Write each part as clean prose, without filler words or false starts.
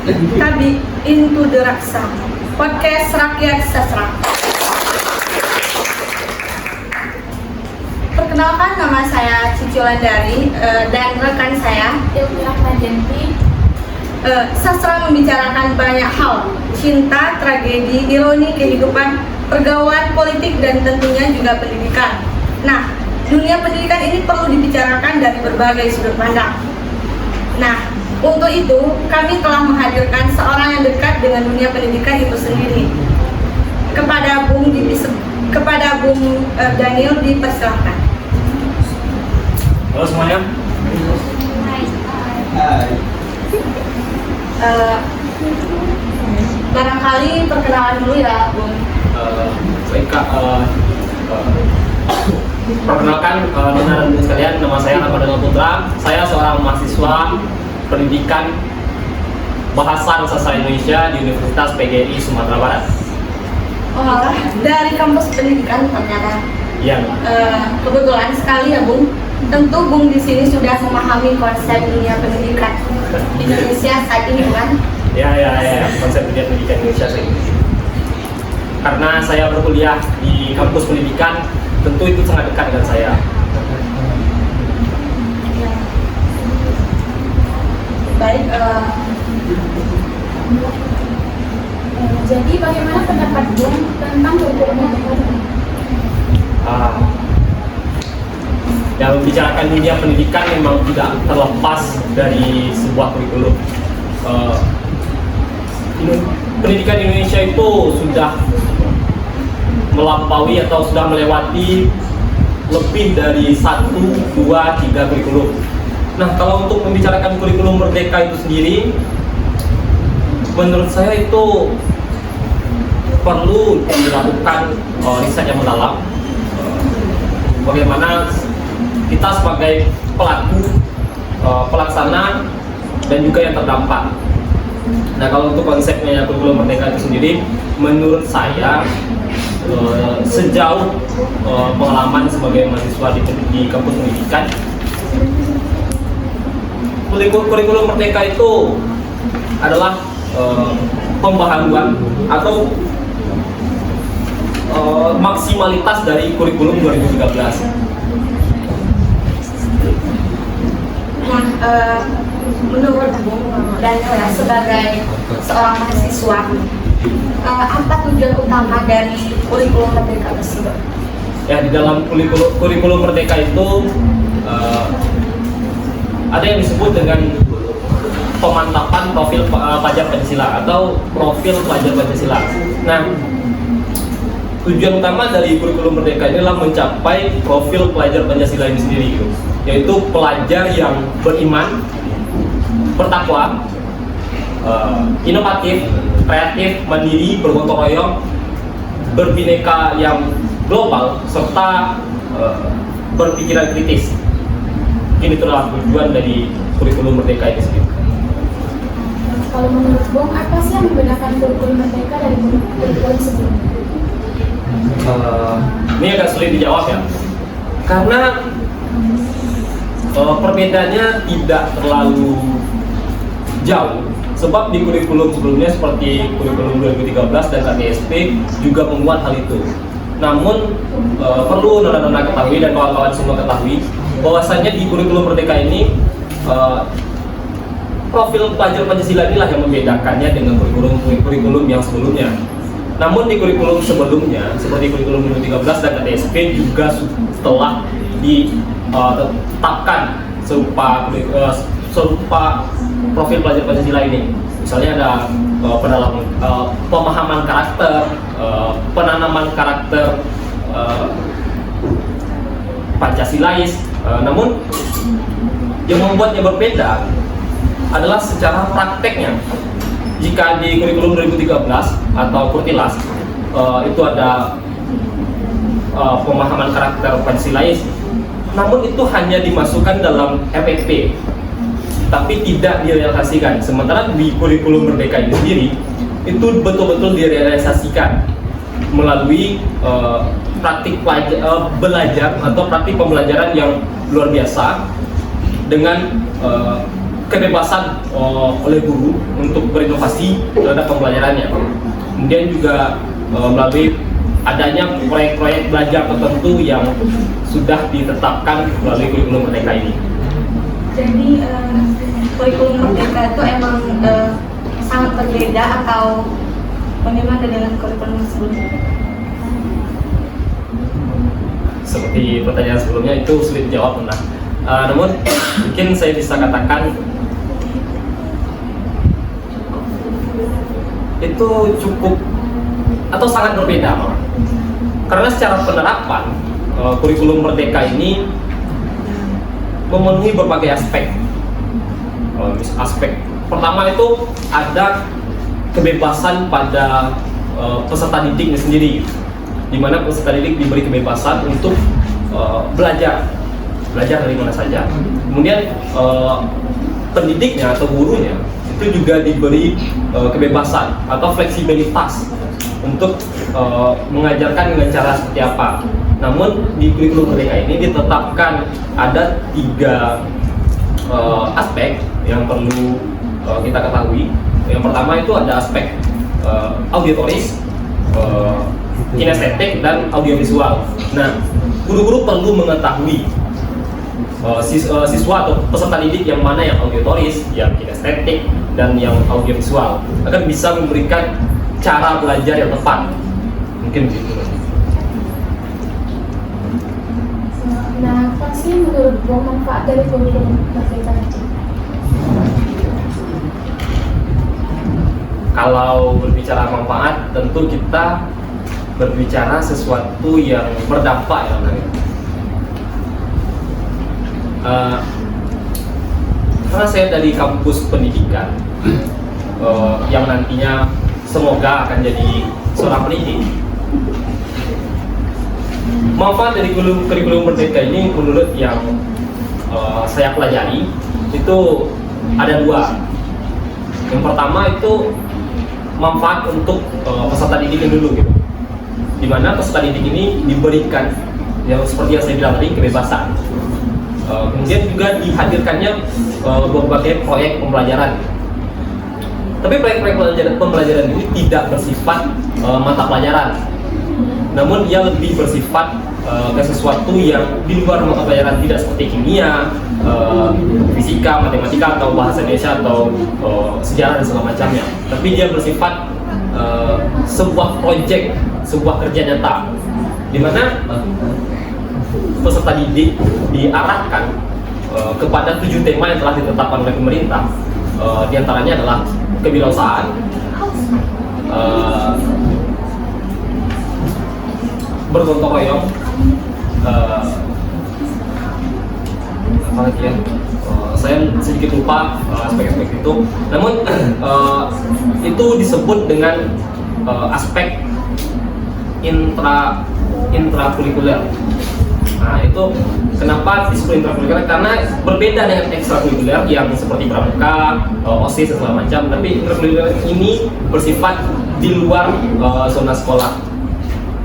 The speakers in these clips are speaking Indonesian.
Kami Into the Raksa, podcast rakyat sastra. Perkenalkan, nama saya Cici Landari dan rekan saya Ilmiah Majenti. Sastra membicarakan banyak hal: cinta, tragedi, ironi kehidupan, pergaulan, politik, dan tentunya juga pendidikan. Nah, dunia pendidikan ini perlu dibicarakan dari berbagai sudut pandang. Nah, untuk itu kami telah menghadirkan seorang yang dekat dengan dunia pendidikan itu sendiri. Kepada Bung Daniel dipersilahkan. Halo semuanya. Barangkali perkenalan dulu ya, Bung. Baik Kak, perkenalkan teman-teman sekalian, nama saya Ahmad Daniel Putra. Saya seorang mahasiswa pendidikan Bahasa dan Sastra Indonesia di Universitas PGRI Sumatera Barat. Oh, dari kampus pendidikan ternyata. Iya. Kebetulan sekali ya, Bung. Tentu Bung di sini sudah memahami konsep dunia pendidikan Indonesia saat ini, kan? Ya, konsep dunia pendidikan Indonesia saat ini. Karena saya berkuliah di kampus pendidikan, tentu itu sangat dekat dengan saya. Baik, Jadi bagaimana pendapat Bung tentang kurikulum merdeka? Yang membicarakan dunia pendidikan memang tidak terlepas dari sebuah kurikulum. Pendidikan Indonesia itu sudah melampaui atau sudah melewati lebih dari 1, 2, 3 kurikulum. Nah, kalau untuk membicarakan kurikulum merdeka itu sendiri, menurut saya itu perlu dilakukan riset yang mendalam. Bagaimana kita sebagai pelaku, pelaksana, dan juga yang terdampak. Nah, kalau untuk konsepnya kurikulum merdeka itu sendiri, menurut saya sejauh pengalaman sebagai mahasiswa di kampus pendidikan, kurikulum merdeka itu adalah pembaharuan atau maksimalitas dari kurikulum 2013. Nah, menurut Bung Daniel ya, sebagai seorang mahasiswa, apa tujuan utama dari kurikulum merdeka tersebut? Ya, di dalam kurikulum merdeka itu ada yang disebut dengan pemantapan profil pelajar Pancasila atau profil pelajar Pancasila. Nah, tujuan utama dari kurikulum merdeka ini adalah mencapai profil pelajar Pancasila ini sendiri, gitu. Yaitu pelajar yang beriman, bertakwa, inovatif, kreatif, mandiri, bergotong royong, berbineka yang global, serta berpikiran kritis. Ini itulah tujuan dari kurikulum merdeka ini sendiri. Kalau menurut Bung, apa sih yang membedakan kurikulum merdeka dari kurikulum sebelumnya? Ini agak sulit dijawab ya, karena perbedaannya tidak terlalu jauh. Sebab di kurikulum sebelumnya seperti kurikulum 2013 dan KTSP juga memuat hal itu. Namun perlu nona-nona ketahui dan kawan-kawan semua ketahui bahwasanya di kurikulum merdeka ini profil pelajar Pancasila inilah yang membedakannya dengan kurikulum yang sebelumnya. Namun di kurikulum sebelumnya seperti kurikulum 2013 dan KTSP juga telah ditetapkan serupa profil pelajar Pancasila ini. Misalnya ada pemahaman karakter, penanaman karakter Pancasilais. Namun yang membuatnya berbeda adalah secara prakteknya. Jika di kurikulum 2013 atau Kurtilas itu ada pemahaman karakter Pancasilais, namun itu hanya dimasukkan dalam FEP, tapi tidak direalisasikan. Sementara di kurikulum merdeka ini sendiri itu betul-betul direalisasikan melalui praktik belajar atau praktik pembelajaran yang luar biasa dengan kebebasan oleh guru untuk berinovasi terhadap pembelajarannya. Kemudian juga melalui adanya proyek-proyek belajar tertentu yang sudah ditetapkan melalui kurikulum Merdeka ini. Jadi kurikulum Merdeka itu emang sangat berbeda atau bagaimana dengan kurikulum sebelumnya? Seperti pertanyaan sebelumnya itu sulit dijawab, namun mungkin saya bisa katakan itu cukup atau sangat berbeda malah. Karena secara penerapan kurikulum Merdeka ini memenuhi berbagai aspek. Aspek pertama itu ada kebebasan pada peserta didiknya sendiri, di mana peserta didik diberi kebebasan untuk belajar dari mana saja. Kemudian pendidiknya atau gurunya itu juga diberi kebebasan atau fleksibilitas untuk mengajarkan dengan cara seperti apa. Namun di kurikulum Merdeka ini ditetapkan ada 3 aspek yang perlu kita ketahui. Yang pertama itu ada aspek auditoris, kinestetik, dan audiovisual. Nah, guru-guru perlu mengetahui siswa atau peserta didik yang mana yang auditoris, yang kinestetik, dan yang audiovisual agar bisa memberikan cara belajar yang tepat. Mungkin begitu. Nah, apa sih menurut Bung manfaat dari kurikulum Merdeka itu? Kalau berbicara manfaat, tentu kita berbicara sesuatu yang berdampak ya, karena saya dari kampus pendidikan yang nantinya semoga akan jadi seorang pendidik. Manfaat dari kurikulum Merdeka ini menurut yang saya pelajari itu ada 2. Yang pertama itu manfaat untuk peserta didiknya dulu gitu, dimana peserta didik ini diberikan yang seperti yang saya bilang tadi, kebebasan. Kemudian juga dihadirkannya berbagai proyek pembelajaran. Tapi proyek-proyek pembelajaran ini tidak bersifat mata pelajaran, namun ia lebih bersifat ke sesuatu yang di luar mata pelajaran, tidak seperti kimia, fisika, matematika, atau bahasa Indonesia, atau sejarah dan segala macamnya. Tapi dia bersifat sebuah proyek, sebuah kerja nyata, di mana peserta didik diarahkan kepada 7 tema yang telah ditetapkan oleh pemerintah. Di antaranya adalah kewirausahaan, bergotong royong, apa lagi ya? Saya sedikit lupa aspek-aspek itu. Namun itu disebut dengan aspek intrakurikuler. Nah, itu kenapa disebut intrakurikuler? Karena berbeda dengan ekstrakurikuler yang seperti pramuka, OSIS, dan segala macam. Tapi intrakurikuler ini bersifat di luar zona sekolah.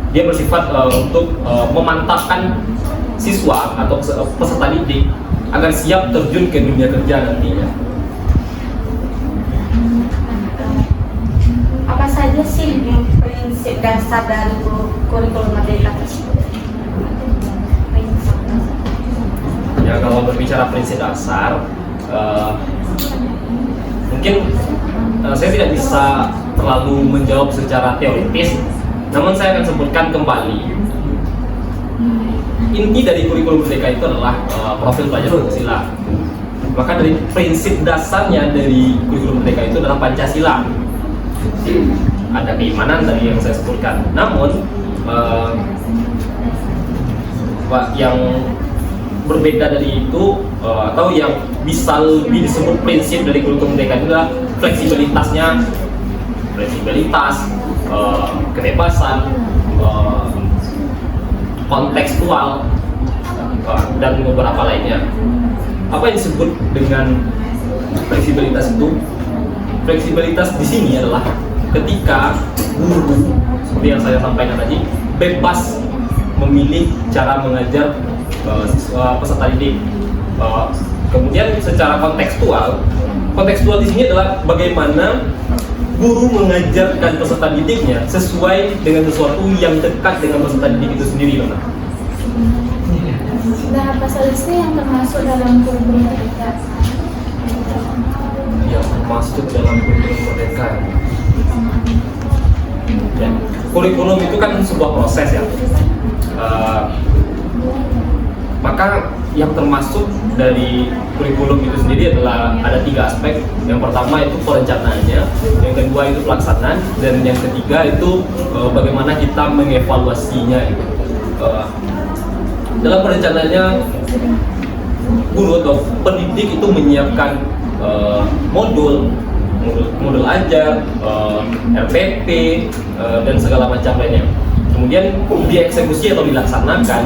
Dia bersifat untuk memantapkan siswa atau peserta didik agar siap terjun ke dunia kerja nantinya. Apa saja sih yang prinsip dasar dari kurikulum Merdeka tersebut? Ya, kalau berbicara prinsip dasar, mungkin saya tidak bisa terlalu menjawab secara teoritis, namun saya akan sebutkan kembali. Inti dari kurikulum Merdeka itu adalah profil pelajar Pancasila. Maka dari prinsip dasarnya dari kurikulum Merdeka itu adalah Pancasila. Ada keimanan tadi yang saya sebutkan. Namun yang berbeda dari itu atau yang bisa lebih disebut prinsip dari kurikulum Merdeka itu adalah fleksibilitasnya, kebebasan, kontekstual, dan beberapa lainnya. Apa yang disebut dengan fleksibilitas itu? Fleksibilitas di sini adalah ketika guru, seperti yang saya sampaikan tadi, bebas memilih cara mengajar siswa peserta didik. Kemudian secara kontekstual di sini adalah bagaimana guru mengajarkan peserta didiknya sesuai dengan sesuatu yang dekat dengan peserta didik itu sendiri, Nona. Nah, apa saja sih yang termasuk dalam kurikulum merdeka? Yang termasuk dalam kurikulum merdeka. Ya, kurikulum itu kan sebuah proses ya. Maka yang termasuk dari kurikulum itu sendiri adalah ada 3 aspek. Yang pertama itu perencanaannya, yang kedua itu pelaksanaan, dan yang ketiga itu bagaimana kita mengevaluasinya gitu. Dalam perencanaannya, guru atau pendidik itu menyiapkan modul ajar, RPP, dan segala macam lainnya. Kemudian dieksekusi atau dilaksanakan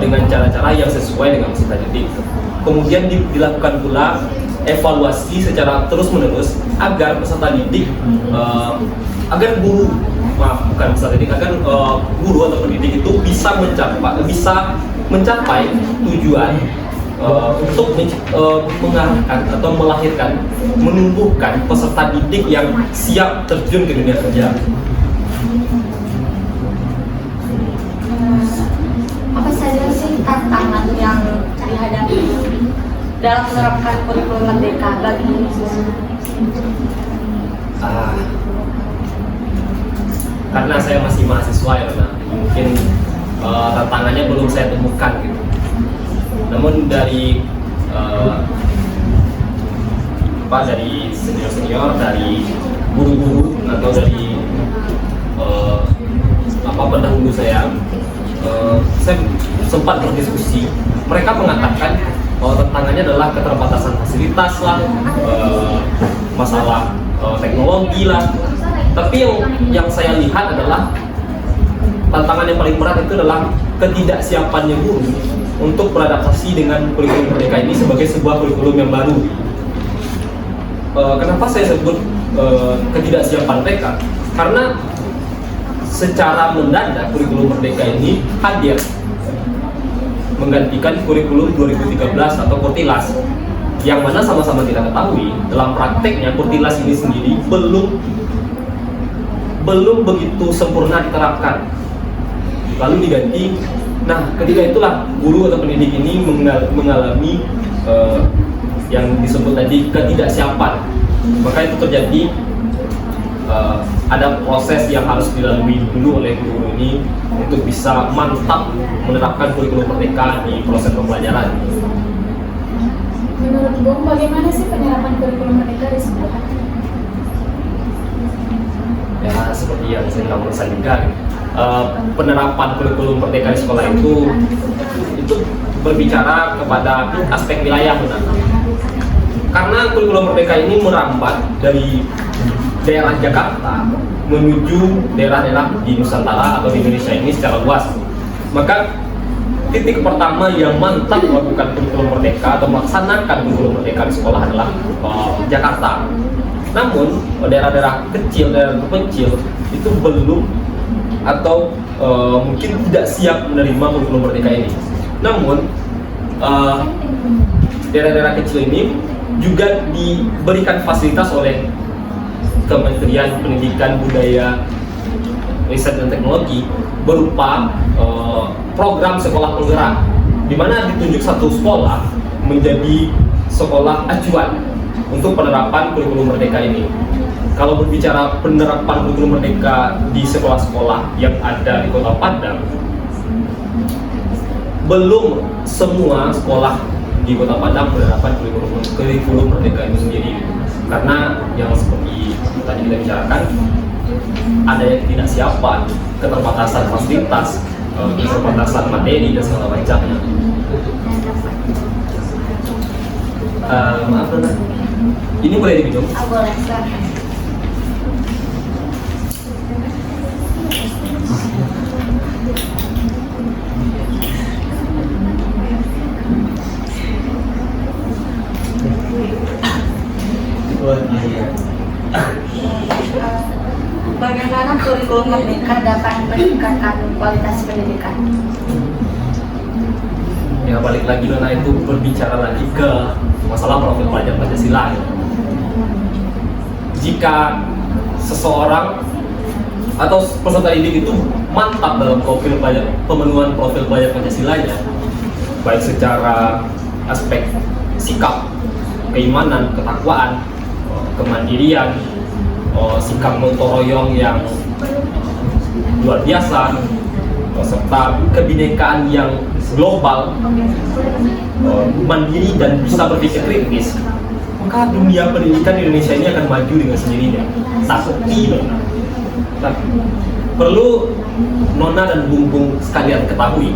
dengan cara-cara yang sesuai dengan peserta didik. Kemudian dilakukan pula evaluasi secara terus-menerus agar peserta didik, agar guru atau pendidik itu bisa mencapai tujuan untuk mengarahkan atau melahirkan, menumbuhkan peserta didik yang siap terjun ke dunia kerja. Apa saja sih tantangan yang dihadapi dalam menerapkan kurikulum merdeka bagi mahasiswa? Karena saya masih mahasiswa ya, mungkin tantangannya belum saya temukan gitu. Namun dari senior-senior, dari guru-guru atau dari pendahulu saya sempat berdiskusi. Mereka mengatakan tantangannya adalah keterbatasan fasilitas lah, masalah teknologi lah. Tapi yang saya lihat adalah tantangan yang paling berat itu adalah ketidaksiapannya guru untuk beradaptasi dengan kurikulum merdeka ini sebagai sebuah kurikulum yang baru. Kenapa saya sebut ketidaksiapan mereka? Karena secara mendadak kurikulum merdeka ini hadir menggantikan kurikulum 2013 atau Kurtilas, yang mana sama-sama kita ketahui dalam prakteknya Kurtilas ini sendiri belum begitu sempurna diterapkan, lalu diganti. Nah, ketika itulah guru atau pendidik ini mengalami yang disebut tadi ketidaksiapan. Maka itu terjadi ada proses yang harus dilalui dulu oleh guru ini untuk bisa mantap menerapkan kurikulum merdeka di proses pembelajaran. Menurut Bung, bagaimana sih penyerapan kurikulum merdeka di sekolah? Ya, seperti yang saya bilang barusan juga, penerapan kurikulum merdeka di sekolah itu berbicara kepada aspek wilayah, benar. Karena kurikulum merdeka ini merambat dari daerah Jakarta menuju daerah-daerah di Nusantara atau di Indonesia ini secara luas. Maka titik pertama yang mantap melakukan kurikulum merdeka atau melaksanakan kurikulum merdeka di sekolah adalah Jakarta. Namun daerah-daerah kecil, daerah terpencil itu belum atau mungkin tidak siap menerima kurikulum merdeka ini. Namun daerah-daerah kecil ini juga diberikan fasilitas oleh Kementerian Pendidikan, Budaya, Riset dan Teknologi berupa program sekolah penggerak, di mana ditunjuk satu sekolah menjadi sekolah acuan untuk penerapan kurikulum merdeka ini. Kalau berbicara penerapan kurikulum merdeka di sekolah-sekolah yang ada di Kota Padang, belum semua sekolah di Kota Padang menerapkan kurikulum merdeka itu sendiri. Karena yang seperti tadi kita bicarakan, ada yang tidak siapan, keterbatasan fasilitas, keterbatasan materi dan segala macamnya. Maaf Nona, ini boleh diminum? Boleh, silakan. Bagaimana kurikulum merdeka dapat meningkatkan kualitas pendidikan? Ya balik lagi Nona itu berbicara lagi ke masalah profil pelajar Pancasila. Jika seseorang atau peserta didik itu mantap dalam profil pelajar, pemenuhan profil pelajar Pancasilanya, baik secara aspek sikap, keimanan, ketakwaan, kemandirian, sikap gotong royong yang luar biasa, serta kebinekaan yang global, mandiri dan bisa berpikir kritis, maka dunia pendidikan di Indonesia ini akan maju dengan sendirinya. Tapi nah, perlu Nona dan Bung sekalian ketahui,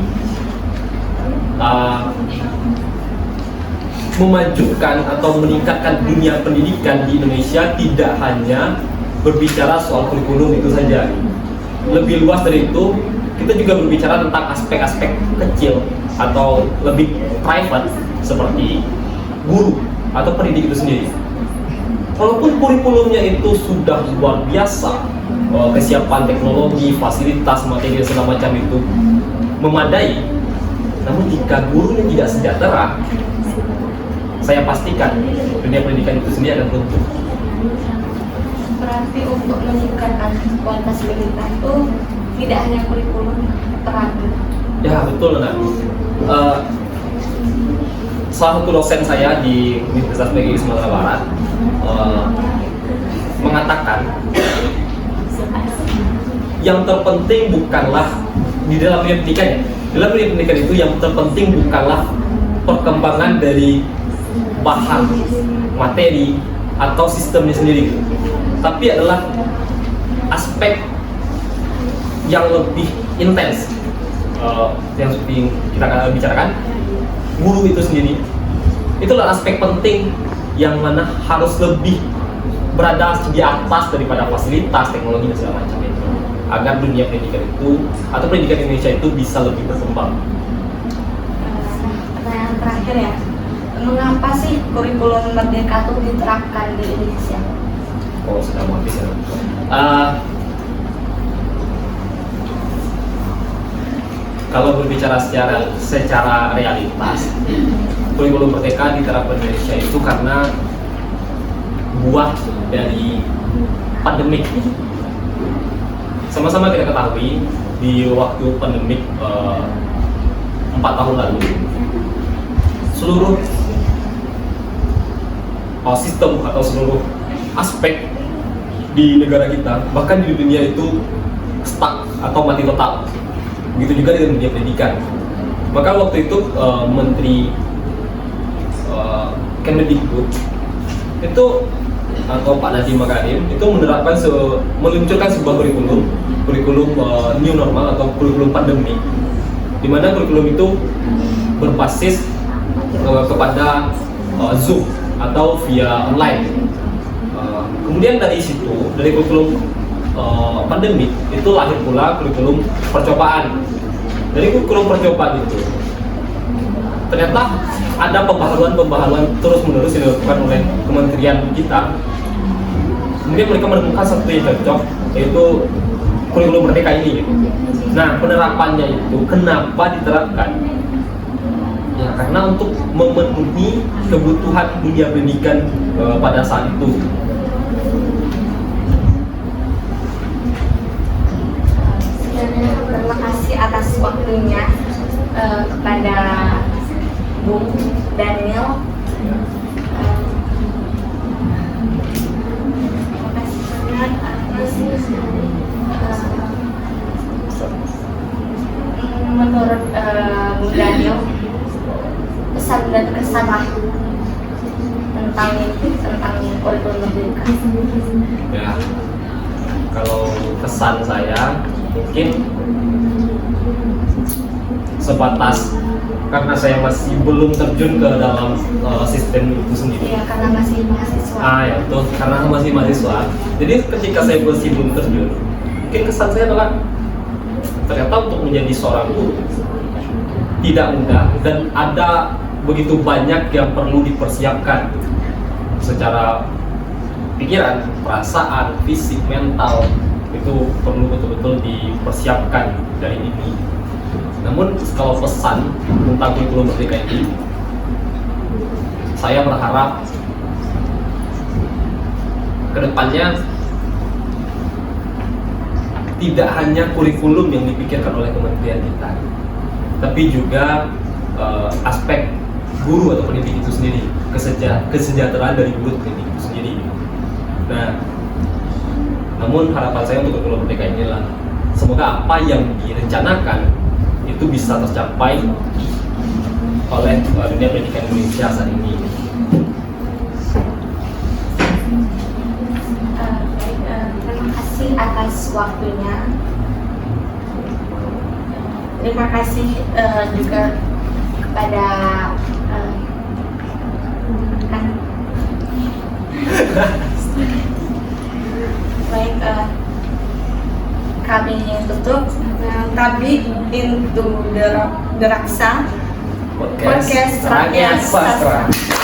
memajukan atau meningkatkan dunia pendidikan di Indonesia tidak hanya berbicara soal kurikulum itu saja. Lebih luas dari itu, kita juga berbicara tentang aspek-aspek kecil atau lebih private seperti guru atau pendidik itu sendiri. Walaupun kurikulumnya itu sudah luar biasa, kesiapan teknologi, fasilitas, materi dan segala macam itu memadai, namun jika gurunya tidak sejahtera, saya pastikan dunia pendidikan itu sendiri akan runtuh. Berarti untuk meningkatkan kualitas pendidikan itu tidak hanya kurikulum terapi. Ya betul Nona. Salah satu dosen saya di Universitas PGRI Sumatera Barat mengatakan yang terpenting bukanlah di dalam dunia pendidikan ya. Dalam dunia pendidikan itu yang terpenting bukanlah perkembangan dari bahan, materi, atau sistemnya sendiri, tapi adalah aspek yang lebih intens yang seperti kita akan bicarakan, guru itu sendiri. Itulah aspek penting yang mana harus lebih berada di atas daripada fasilitas, teknologi dan segala macam itu, agar dunia pendidikan itu atau pendidikan Indonesia itu bisa lebih berkembang. Pertanyaan terakhir ya, mengapa sih kurikulum Merdeka itu diterapkan di Indonesia? Oh, sudah mau habis ya. Kalau berbicara secara realitas, kurikulum Merdeka diterapkan di Indonesia itu karena buah dari pandemik. Sama-sama kita ketahui di waktu pandemik 4 tahun lalu, seluruh sistem atau seluruh aspek di negara kita, bahkan di dunia itu stuck atau mati total. Begitu juga dengan dunia pendidikan. Maka waktu itu Menteri Kemendikbud itu atau Pak Nadiem Makarim itu meluncurkan sebuah kurikulum new normal atau kurikulum pandemi, di mana kurikulum itu berbasis kepada Zoom atau via online. Kemudian dari situ, dari kurikulum pandemi itu lahir pula kurikulum percobaan. Dari kurikulum percobaan itu ternyata ada pembaharuan terus-menerus yang dilakukan oleh kementerian kita. Kemudian mereka menemukan satu yang cocok, yaitu kurikulum Merdeka ini. Nah, penerapannya itu kenapa diterapkan? Ya, karena untuk memenuhi kebutuhan dunia pendidikan pada saat itu. Terima kasih atas waktunya kepada Bung Daniel. Terima kasih banyak atas menurut Bung Daniel, pesan dan kesan lah tentang kurikulum Merdeka. Ya, kalau kesan saya mungkin sebatas karena saya masih belum terjun ke dalam sistem itu sendiri. Iya, karena masih mahasiswa. Ya itu karena masih mahasiswa. Jadi ketika saya masih belum terjun, mungkin kesan saya adalah ternyata untuk menjadi seorang guru tidak mudah dan ada begitu banyak yang perlu dipersiapkan secara pikiran, perasaan, fisik, mental, itu perlu betul-betul dipersiapkan dari ini. Namun kalau pesan tentang kurikulum merdeka ini, saya berharap kedepannya tidak hanya kurikulum yang dipikirkan oleh kementerian kita, tapi juga aspek guru atau pendidik itu sendiri, kesejahteraan dari guru atau pendidik itu sendiri. Nah, namun harapan saya untuk kurikulum merdeka inilah semoga apa yang direncanakan itu bisa tercapai oleh dunia pendidikan Indonesia saat ini. Terima kasih atas waktunya. Terima kasih juga kepada baik, kami tutup. Tapi into the Raksa Podcast Rakyat Sastra. Sastra.